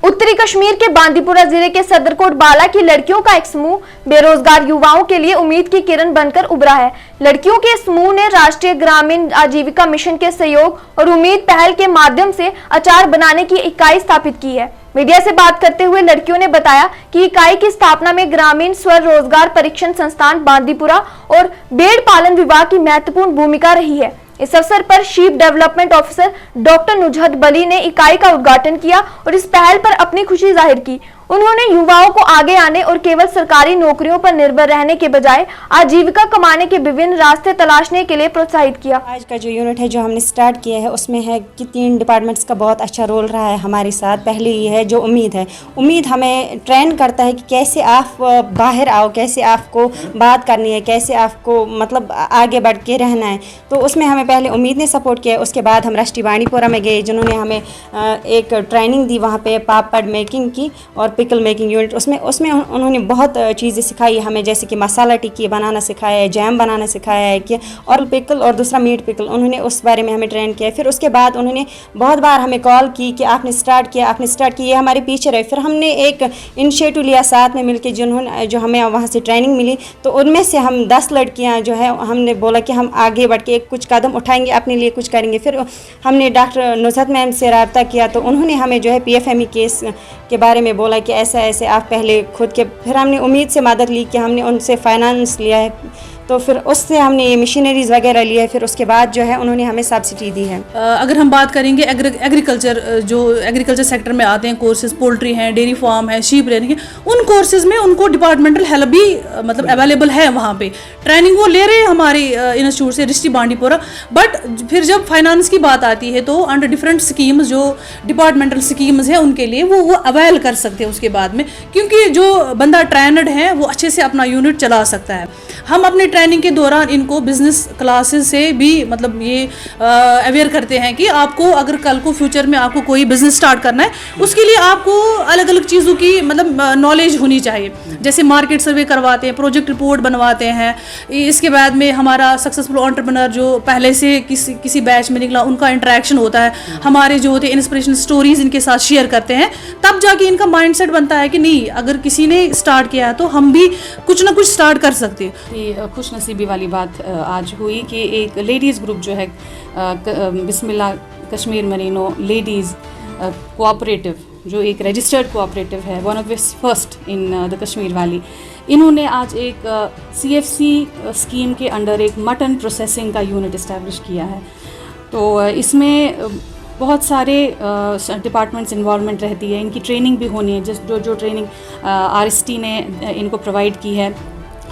उत्तरी कश्मीर के बांदीपुरा जिले के सदरकोट बाला की लड़कियों का एक समूह बेरोजगार युवाओं के लिए उम्मीद की किरण बनकर उभरा है। लड़कियों के समूह ने राष्ट्रीय ग्रामीण आजीविका मिशन के सहयोग और उम्मीद पहल के माध्यम से अचार बनाने की इकाई स्थापित की है। मीडिया से बात करते हुए लड़कियों ने बताया कि इकाई की स्थापना में ग्रामीण स्वरोजगार परीक्षण संस्थान बांदीपुरा और भेड़ पालन विभाग की महत्वपूर्ण भूमिका रही है। इस अवसर पर chief development officer doctor Nuzhat Bali ने इकाई का उद्घाटन किया और इस पहल पर अपनी खुशी जाहिर की। उन्होंने युवाओं को आगे आने और केवल सरकारी नौकरियों पर निर्भर रहने के बजाय आजीविका कमाने के विभिन्न रास्ते तलाशने के लिए प्रोत्साहित किया। आज का जो यूनिट है जो हमने स्टार्ट किया है उसमें है कि 3 डिपार्टमेंट्स का बहुत अच्छा रोल रहा है हमारे साथ। पहले ये है जो उम्मीद है, उम्मीद हमें ट्रेन करता है कि कैसे आप बाहर आओ, कैसे आपको बात करनी है, कैसे आपको मतलब आगे बढ़ के रहना है। तो उसमें हमें पहले उम्मीद ने सपोर्ट किया। उसके बाद हम राष्ट्रीय बांदीपुरा में गए जिन्होंने हमें एक ट्रेनिंग दी वहाँ पे पापड़ मेकिंग की और पिकल मेकिंग यूनिट। उसमें उन्होंने बहुत चीज़ें सिखाई हमें, जैसे कि मसाला टिक्की बनाना सिखाया है, जैम बनाना सिखाया है कि और पिकल और दूसरा मीट पिकल, उन्होंने उस बारे में हमें ट्रेन किया। फिर उसके बाद उन्होंने बहुत बार हमें कॉल की कि आपने स्टार्ट किया, ये हमारे पीछे रहे। फिर हमने एक इनिशिएटिव लिया साथ में मिलकर जो हमें वहाँ से ट्रेनिंग मिली। तो उनमें से हम 10 लड़कियाँ जो है हमने बोला कि हम आगे बढ़ के कुछ कदम उठाएंगे, अपने लिए कुछ करेंगे। फिर हमने डॉक्टर नुजहत मैम से रब्ता किया तो उन्होंने हमें जो है PFME केस के बारे में बोला कि ऐसा ऐसे आप पहले खुद के। फिर हमने उम्मीद से मदद ली कि हमने उनसे फाइनेंस लिया है, तो फिर उससे हमने ये मशीनरीज वगैरह लिया है। फिर उसके बाद जो है उन्होंने हमें सब्सिडी दी है। अगर हम बात करेंगे एग्रीकल्चर, जो एग्रीकल्चर सेक्टर में आते हैं कोर्सेज, पोल्ट्री हैं, डेयरी फार्म है, शीप रेयरिंग है, उन कोर्सेज में उनको डिपार्टमेंटल हेल्प भी मतलब अवेलेबल है। वहाँ पे ट्रेनिंग वो ले रहे हैं हमारे इंस्टीट्यूट से डिस्ट्रिक्ट बांदीपुरा। बट फिर जब फाइनेंस की बात आती है तो अंडर डिफरेंट स्कीम्स जो डिपार्टमेंटल स्कीम्स हैं उनके लिए वो अवेल कर सकते हैं उसके बाद में, क्योंकि जो बंदा ट्रेनड है वो अच्छे से अपना यूनिट चला सकता है। हम अपने ट्रेनिंग के दौरान इनको बिजनेस क्लासेस से भी मतलब ये अवेयर करते हैं कि आपको अगर कल को फ्यूचर में आपको कोई बिजनेस स्टार्ट करना है उसके लिए आपको अलग अलग चीज़ों की मतलब नॉलेज होनी चाहिए। जैसे मार्केट सर्वे करवाते हैं, प्रोजेक्ट रिपोर्ट बनवाते हैं। इसके बाद में हमारा सक्सेसफुल एंटरप्रेन्योर जो पहले से किसी बैच में निकला उनका इंटरेक्शन होता है, हमारे जो होते हैं इंस्पिरेशनल स्टोरीज इनके साथ शेयर करते हैं। तब जाके इनका माइंडसेट बनता है कि नहीं, अगर किसी ने स्टार्ट किया है तो हम भी कुछ ना कुछ स्टार्ट कर सकते हैं। ये खुशनसीबी वाली बात आज हुई कि एक लेडीज़ ग्रुप जो है बिस्मिल्लाह कश्मीर मरीनो लेडीज़ कोऑपरेटिव, जो एक रजिस्टर्ड कोऑपरेटिव है, one of the first in the Kashmir valley, इन्होंने आज एक CFC स्कीम के अंडर एक मटन प्रोसेसिंग का यूनिट इस्टेब्लिश किया है। तो इसमें बहुत सारे डिपार्टमेंट्स इन्वॉल्वमेंट रहती है, इनकी ट्रेनिंग भी होनी है। जो ट्रेनिंग RST ने इनको प्रोवाइड की है,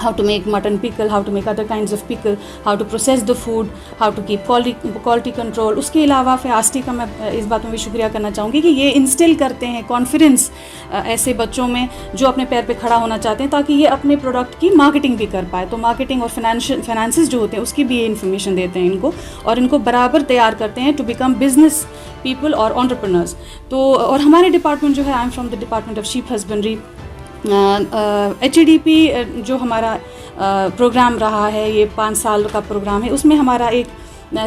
how to make mutton pickle, how to make other kinds of pickle, how to process the food, how to keep quality control। उसके अलावा फिर RST का मैं इस बात में भी शुक्रिया करना चाहूँगी कि ये इंस्टिल करते हैं कॉन्फिडेंस ऐसे बच्चों में जो अपने पैर पे खड़ा होना चाहते हैं, ताकि ये अपने प्रोडक्ट की मार्केटिंग भी कर पाए। तो मार्केटिंग और फाइनेंसेस जो होते हैं उसकी भी ये इन्फॉर्मेशन देते हैं इनको, और इनको बराबर तैयार करते हैं टू बिकम बिजनेस पीपल और एंटरप्रेन्योर्स। तो और हमारे डिपार्टमेंट जो है, I am from the department of sheep husbandry. HDP जो हमारा प्रोग्राम रहा है, ये 5 साल का प्रोग्राम है। उसमें हमारा एक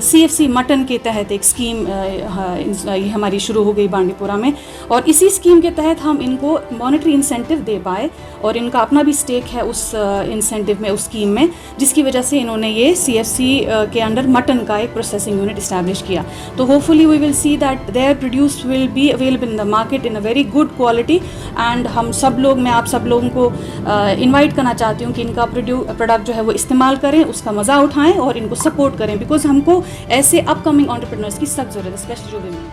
CFC मटन के तहत एक स्कीम ये हमारी शुरू हो गई बांदीपुरा में, और इसी स्कीम के तहत हम इनको मॉनेटरी इंसेंटिव दे पाए, और इनका अपना भी स्टेक है उस इंसेंटिव में, उस स्कीम में, जिसकी वजह से इन्होंने ये CFC के अंडर मटन का एक प्रोसेसिंग यूनिट इस्टेब्लिश किया। तो hopefully we will see that their produce will be available in the market in a very good quality. And हम सब लोग, मैं आप सब लोगों को इन्वाइट करना चाहती हूँ कि इनका प्रोडक्ट जो है वो इस्तेमाल करें, उसका मज़ा उठाएँ और इनको सपोर्ट करें, बिकॉज हमको ऐसे अपकमिंग एंटरप्रेन्योर्स की सख्त ज़रूरत है, स्पेशली जो विमेन।